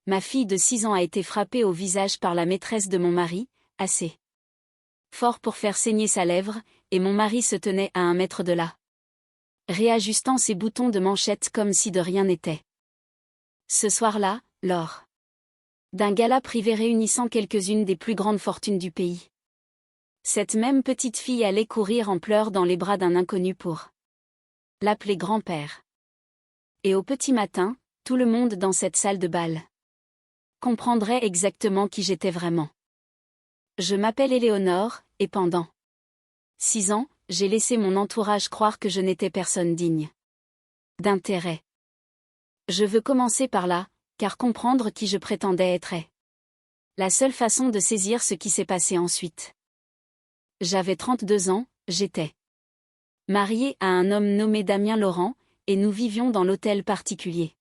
ma fille de 6 ans a été frappée au visage par la maîtresse de mon mari, assez fort pour faire saigner sa lèvre, et mon mari se tenait à 1 mètre de là, réajustant ses boutons de manchette comme si de rien n'était. Ce soir-là, lors d'un gala privé réunissant quelques-unes des plus grandes fortunes du pays, cette même petite fille allait courir en pleurs dans les bras d'un inconnu pour l'appeler grand-père. Et au petit matin, tout le monde dans cette salle de bal comprendrait exactement qui j'étais vraiment. Je m'appelle Éléonore, et pendant 6 ans, j'ai laissé mon entourage croire que je n'étais personne digne d'intérêt. Je veux commencer par là, car comprendre qui je prétendais être est la seule façon de saisir ce qui s'est passé ensuite. J'avais 32 ans, j'étais mariée à un homme nommé Damien Laurent, et nous vivions dans l'hôtel particulier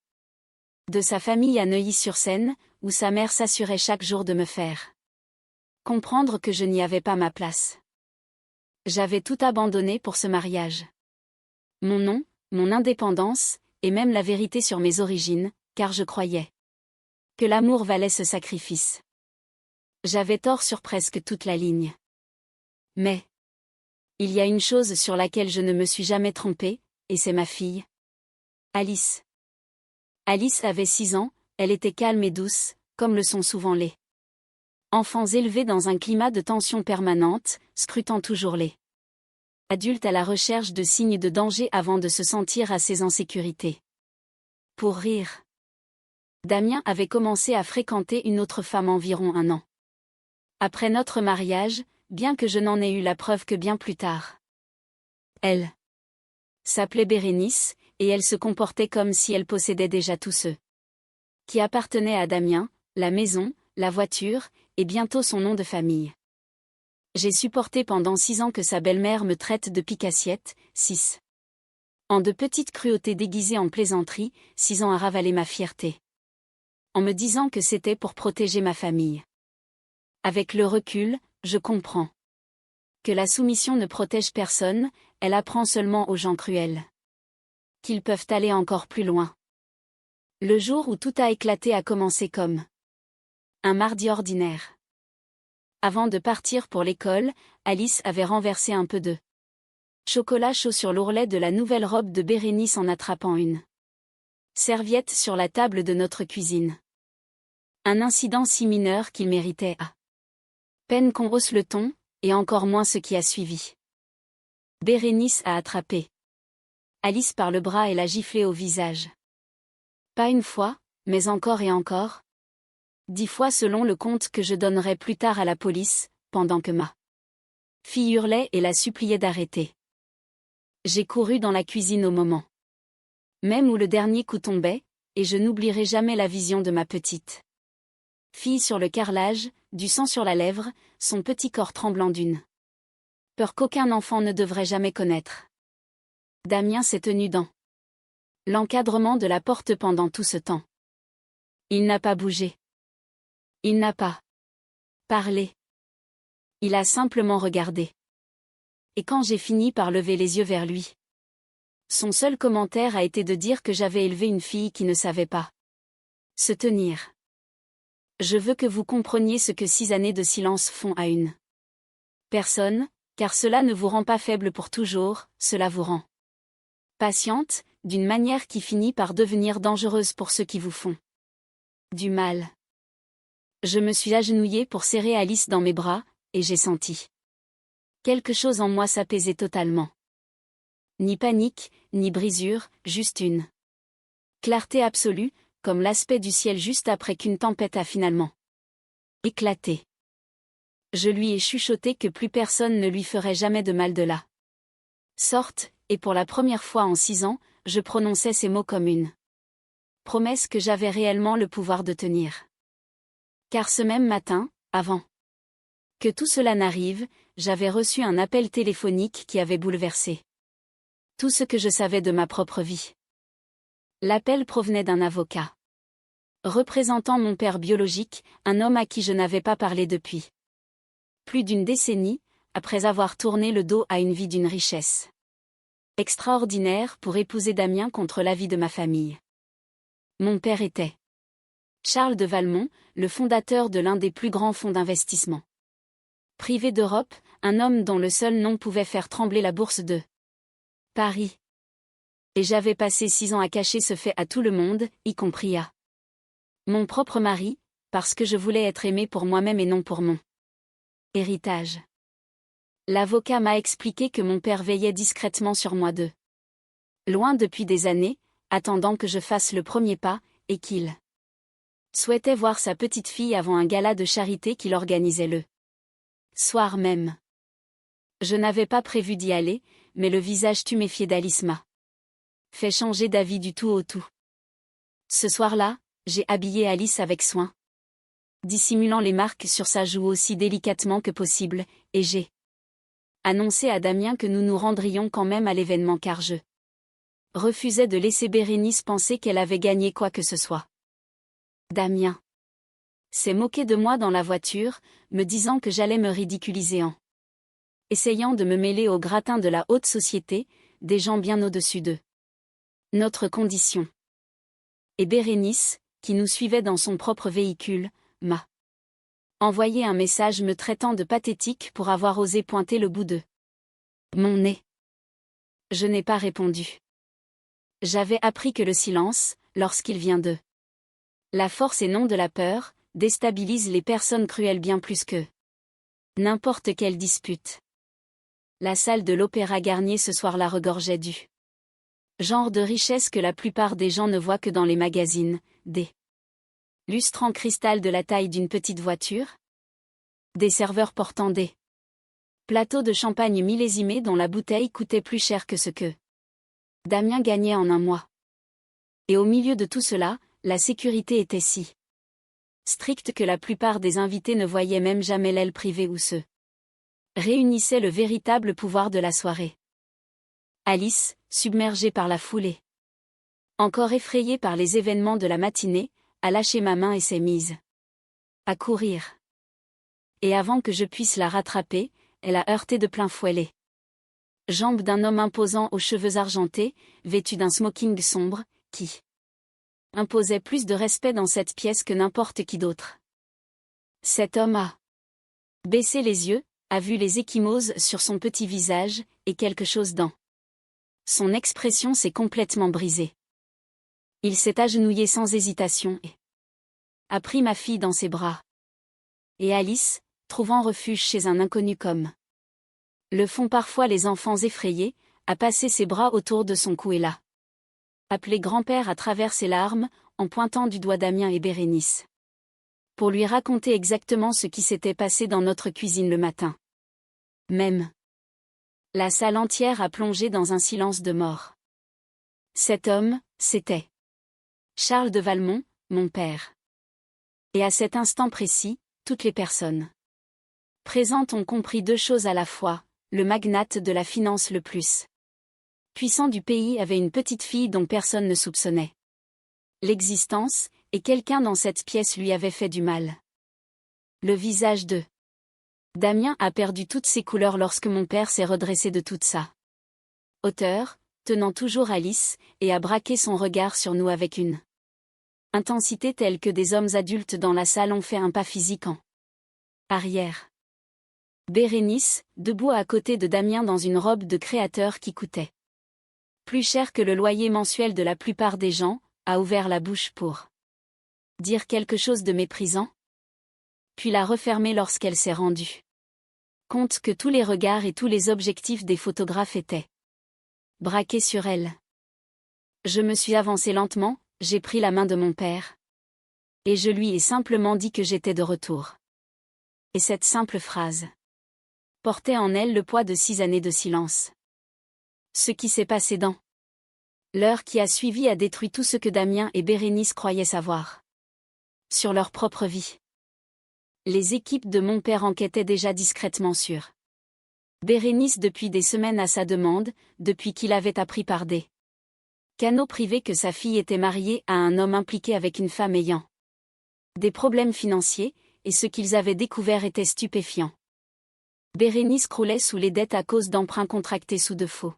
de sa famille à Neuilly-sur-Seine, où sa mère s'assurait chaque jour de me faire comprendre que je n'y avais pas ma place. J'avais tout abandonné pour ce mariage. Mon nom, mon indépendance, et même la vérité sur mes origines, car je croyais que l'amour valait ce sacrifice. J'avais tort sur presque toute la ligne. Mais il y a une chose sur laquelle je ne me suis jamais trompée, et c'est ma fille, Alice. Alice avait 6 ans, elle était calme et douce, comme le sont souvent les enfants élevés dans un climat de tension permanente, scrutant toujours les adultes à la recherche de signes de danger avant de se sentir assez en sécurité. Pour rire, Damien avait commencé à fréquenter une autre femme environ 1 an après notre mariage, bien que je n'en ai eu la preuve que bien plus tard. Elle s'appelait Bérénice, et elle se comportait comme si elle possédait déjà tous ceux qui appartenaient à Damien, la maison, la voiture, et bientôt son nom de famille. J'ai supporté pendant 6 ans que sa belle-mère me traite de pique-assiette, 6 ans de petite cruauté déguisée en plaisanterie, 6 ans à ravaler ma fierté, en me disant que c'était pour protéger ma famille. Avec le recul, je comprends que la soumission ne protège personne, elle apprend seulement aux gens cruels qu'ils peuvent aller encore plus loin. Le jour où tout a éclaté a commencé comme un mardi ordinaire. Avant de partir pour l'école, Alice avait renversé un peu de chocolat chaud sur l'ourlet de la nouvelle robe de Bérénice en attrapant une serviette sur la table de notre cuisine. Un incident si mineur qu'il méritait à peine qu'on hausse le ton, et encore moins ce qui a suivi. Bérénice a attrapé Alice par le bras et l'a giflé au visage. Pas une fois, mais encore et encore. 10 fois selon le compte que je donnerai plus tard à la police, pendant que ma fille hurlait et la suppliait d'arrêter. J'ai couru dans la cuisine au moment même où le dernier coup tombait, et je n'oublierai jamais la vision de ma petite fille sur le carrelage, du sang sur la lèvre, son petit corps tremblant d'une peur qu'aucun enfant ne devrait jamais connaître. Damien s'est tenu dans l'encadrement de la porte pendant tout ce temps. Il n'a pas bougé. Il n'a pas parlé. Il a simplement regardé. Et quand j'ai fini par lever les yeux vers lui, son seul commentaire a été de dire que j'avais élevé une fille qui ne savait pas se tenir. Je veux que vous compreniez ce que 6 années de silence font à une personne, car cela ne vous rend pas faible pour toujours, cela vous rend patiente, d'une manière qui finit par devenir dangereuse pour ceux qui vous font du mal. Je me suis agenouillée pour serrer Alice dans mes bras, et j'ai senti quelque chose en moi s'apaiser totalement. Ni panique, ni brisure, juste une clarté absolue, comme l'aspect du ciel juste après qu'une tempête a finalement éclaté. Je lui ai chuchoté que plus personne ne lui ferait jamais de mal de la sorte, et pour la première fois en 6 ans, je prononçais ces mots comme une promesse que j'avais réellement le pouvoir de tenir. Car ce même matin, avant que tout cela n'arrive, j'avais reçu un appel téléphonique qui avait bouleversé tout ce que je savais de ma propre vie. L'appel provenait d'un avocat représentant mon père biologique, un homme à qui je n'avais pas parlé depuis plus d'1 décennie, après avoir tourné le dos à une vie d'une richesse extraordinaire pour épouser Damien contre l'avis de ma famille. Mon père était Charles de Valmont, le fondateur de l'un des plus grands fonds d'investissement privé d'Europe, un homme dont le seul nom pouvait faire trembler la bourse de Paris. Et j'avais passé 6 ans à cacher ce fait à tout le monde, y compris à mon propre mari, parce que je voulais être aimé pour moi-même et non pour mon héritage. L'avocat m'a expliqué que mon père veillait discrètement sur moi de loin depuis des années, attendant que je fasse le premier pas, et qu'il souhaitait voir sa petite fille avant un gala de charité qu'il organisait le soir même. Je n'avais pas prévu d'y aller, mais le visage tuméfié d'Alice m'a fait changer d'avis du tout au tout. Ce soir-là, j'ai habillé Alice avec soin, dissimulant les marques sur sa joue aussi délicatement que possible, et j'ai annoncé à Damien que nous nous rendrions quand même à l'événement car je refusais de laisser Bérénice penser qu'elle avait gagné quoi que ce soit. Damien s'est moqué de moi dans la voiture, me disant que j'allais me ridiculiser en essayant de me mêler au gratin de la haute société, des gens bien au-dessus d'eux. Notre condition. Et Bérénice, qui nous suivait dans son propre véhicule, m'a envoyé un message me traitant de pathétique pour avoir osé pointer le bout de mon nez. Je n'ai pas répondu. J'avais appris que le silence, lorsqu'il vient de la force et non de la peur, déstabilise les personnes cruelles bien plus que n'importe quelle dispute. La salle de l'Opéra Garnier ce soir-là regorgeait du genre de richesse que la plupart des gens ne voient que dans les magazines, des lustres en cristal de la taille d'une petite voiture, des serveurs portant des plateaux de champagne millésimés dont la bouteille coûtait plus cher que ce que Damien gagnait en un mois. Et au milieu de tout cela, la sécurité était si stricte que la plupart des invités ne voyaient même jamais l'aile privée où se réunissait le véritable pouvoir de la soirée. Alice, submergée par la foulée, encore effrayée par les événements de la matinée, a lâché ma main et s'est mise à courir. Et avant que je puisse la rattraper, elle a heurté de plein fouet les jambes d'un homme imposant aux cheveux argentés, vêtu d'un smoking sombre, qui imposait plus de respect dans cette pièce que n'importe qui d'autre. Cet homme a baissé les yeux, a vu les ecchymoses sur son petit visage, et quelque chose dans son expression s'est complètement brisé. Il s'est agenouillé sans hésitation et a pris ma fille dans ses bras. Et Alice, trouvant refuge chez un inconnu comme le font parfois les enfants effrayés, a passé ses bras autour de son cou et l'a appelé grand-père à travers ses larmes, en pointant du doigt Damien et Bérénice. Pour lui raconter exactement ce qui s'était passé dans notre cuisine le matin. Même. La salle entière a plongé dans un silence de mort. Cet homme, c'était Charles de Valmont, mon père. Et à cet instant précis, toutes les personnes présentes ont compris 2 choses à la fois, le magnate de la finance le plus puissant du pays avait une petite fille dont personne ne soupçonnait l'existence, et quelqu'un dans cette pièce lui avait fait du mal. Le visage de Damien a perdu toutes ses couleurs lorsque mon père s'est redressé de toute sa hauteur, tenant toujours Alice, et a braqué son regard sur nous avec une intensité telle que des hommes adultes dans la salle ont fait un pas physique en arrière. Bérénice, debout à côté de Damien dans une robe de créateur qui coûtait plus cher que le loyer mensuel de la plupart des gens, a ouvert la bouche pour dire quelque chose de méprisant, puis l'a refermée lorsqu'elle s'est rendue compte que tous les regards et tous les objectifs des photographes étaient braqués sur elle. Je me suis avancée lentement, j'ai pris la main de mon père. Et je lui ai simplement dit que j'étais de retour. Et cette simple phrase portait en elle le poids de 6 années de silence. Ce qui s'est passé dans l'heure qui a suivi a détruit tout ce que Damien et Bérénice croyaient savoir sur leur propre vie. Les équipes de mon père enquêtaient déjà discrètement sur Bérénice depuis des semaines à sa demande, depuis qu'il avait appris par des canaux privés que sa fille était mariée à un homme impliqué avec une femme ayant des problèmes financiers, et ce qu'ils avaient découvert était stupéfiant. Bérénice croulait sous les dettes à cause d'emprunts contractés sous de faux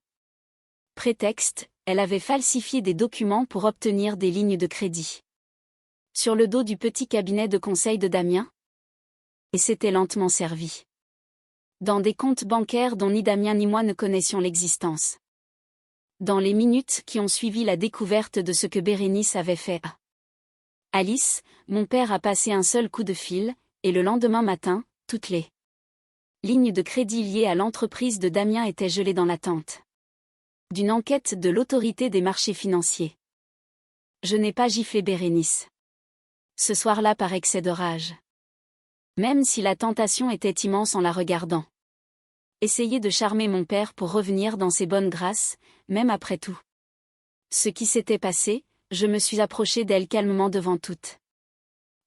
prétextes, elle avait falsifié des documents pour obtenir des lignes de crédit. sur le dos du petit cabinet de conseil de Damien. Et s'était lentement servi. Dans des comptes bancaires dont ni Damien ni moi ne connaissions l'existence. Dans les minutes qui ont suivi la découverte de ce que Bérénice avait fait à Alice, mon père a passé un seul coup de fil, et le lendemain matin, toutes les lignes de crédit liées à l'entreprise de Damien étaient gelées dans l'attente d'une enquête de l'autorité des marchés financiers. Je n'ai pas giflé Bérénice ce soir-là par excès de rage. Même si la tentation était immense en la regardant. Essayer de charmer mon père pour revenir dans ses bonnes grâces, même après tout ce qui s'était passé, je me suis approchée d'elle calmement devant toute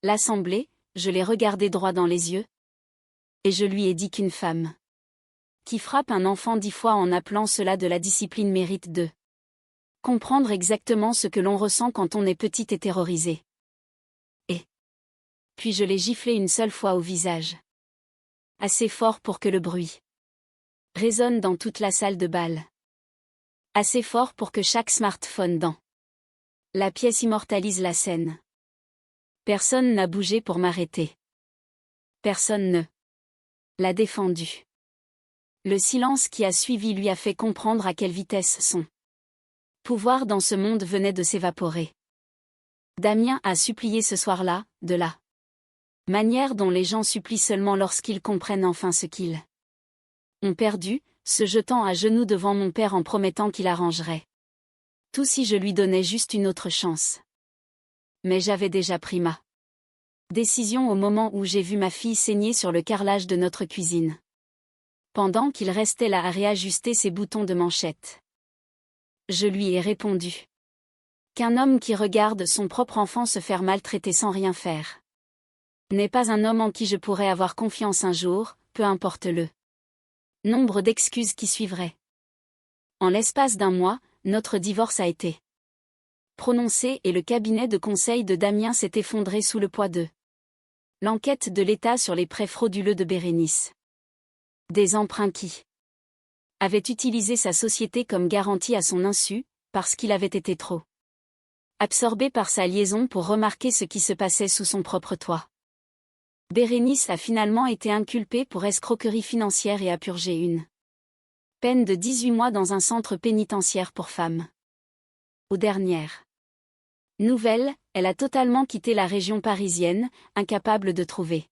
l'assemblée, je l'ai regardée droit dans les yeux. Et je lui ai dit qu'une femme qui frappe un enfant 10 fois en appelant cela de la discipline mérite de comprendre exactement ce que l'on ressent quand on est petite et terrorisée. Et puis je l'ai giflé une seule fois au visage. Assez fort pour que le bruit résonne dans toute la salle de bal. Assez fort pour que chaque smartphone dans la pièce immortalise la scène. Personne n'a bougé pour m'arrêter. Personne ne l'a défendu. Le silence qui a suivi lui a fait comprendre à quelle vitesse son pouvoir dans ce monde venait de s'évaporer. Damien a supplié ce soir-là, de la manière dont les gens supplient seulement lorsqu'ils comprennent enfin ce qu'ils ont perdu, se jetant à genoux devant mon père en promettant qu'il arrangerait tout si je lui donnais juste une autre chance. Mais j'avais déjà pris ma décision au moment où j'ai vu ma fille saigner sur le carrelage de notre cuisine. Pendant qu'il restait là à réajuster ses boutons de manchette. Je lui ai répondu qu'un homme qui regarde son propre enfant se faire maltraiter sans rien faire n'est pas un homme en qui je pourrais avoir confiance un jour, peu importe le nombre d'excuses qui suivraient. En l'espace d'un mois, notre divorce a été prononcé et le cabinet de conseil de Damien s'est effondré sous le poids de l'enquête de l'État sur les prêts frauduleux de Bérénice. Des emprunts qui avaient utilisé sa société comme garantie à son insu, parce qu'il avait été trop absorbé par sa liaison pour remarquer ce qui se passait sous son propre toit. Bérénice a finalement été inculpée pour escroquerie financière et a purgé une peine de 18 mois dans un centre pénitentiaire pour femmes. Aux dernières nouvelles, elle a totalement quitté la région parisienne, incapable de trouver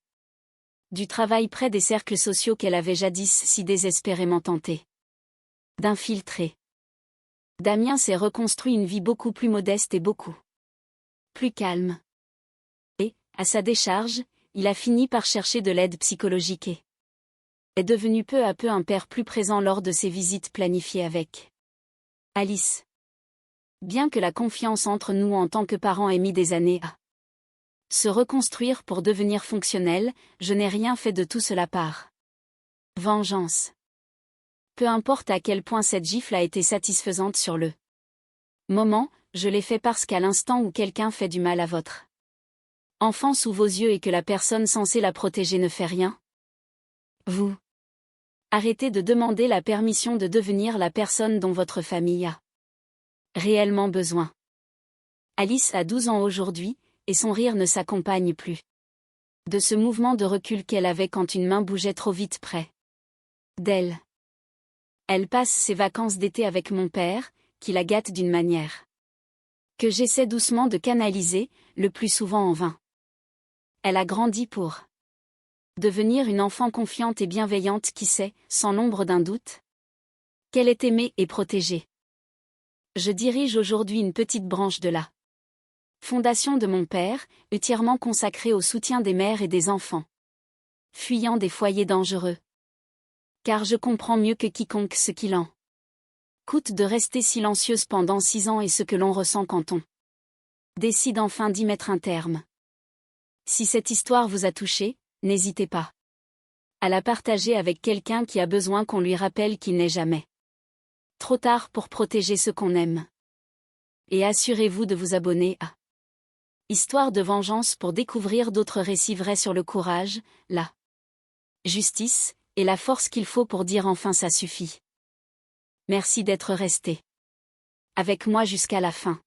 du travail près des cercles sociaux qu'elle avait jadis si désespérément tenté d'infiltrer. Damien s'est reconstruit une vie beaucoup plus modeste et beaucoup plus calme. Et, à sa décharge, il a fini par chercher de l'aide psychologique et est devenu peu à peu un père plus présent lors de ses visites planifiées avec Alice. Bien que la confiance entre nous en tant que parents ait mis des années à se reconstruire pour devenir fonctionnel, je n'ai rien fait de tout cela par vengeance. Peu importe à quel point cette gifle a été satisfaisante sur le moment, je l'ai fait parce qu'à l'instant où quelqu'un fait du mal à votre enfant sous vos yeux et que la personne censée la protéger ne fait rien, vous arrêtez de demander la permission de devenir la personne dont votre famille a réellement besoin. Alice a 12 ans aujourd'hui, et son rire ne s'accompagne plus de ce mouvement de recul qu'elle avait quand une main bougeait trop vite près d'elle. Elle passe ses vacances d'été avec mon père, qui la gâte d'une manière que j'essaie doucement de canaliser, le plus souvent en vain. Elle a grandi pour devenir une enfant confiante et bienveillante qui sait, sans l'ombre d'un doute, qu'elle est aimée et protégée. Je dirige aujourd'hui une petite branche de la fondation de mon père, entièrement consacrée au soutien des mères et des enfants fuyant des foyers dangereux. Car je comprends mieux que quiconque ce qu'il en coûte de rester silencieuse pendant 6 ans et ce que l'on ressent quand on décide enfin d'y mettre un terme. Si cette histoire vous a touché, n'hésitez pas à la partager avec quelqu'un qui a besoin qu'on lui rappelle qu'il n'est jamais trop tard pour protéger ceux qu'on aime. Et assurez-vous de vous abonner à Histoire de vengeance pour découvrir d'autres récits vrais sur le courage, la justice, et la force qu'il faut pour dire enfin ça suffit. Merci d'être resté avec moi jusqu'à la fin.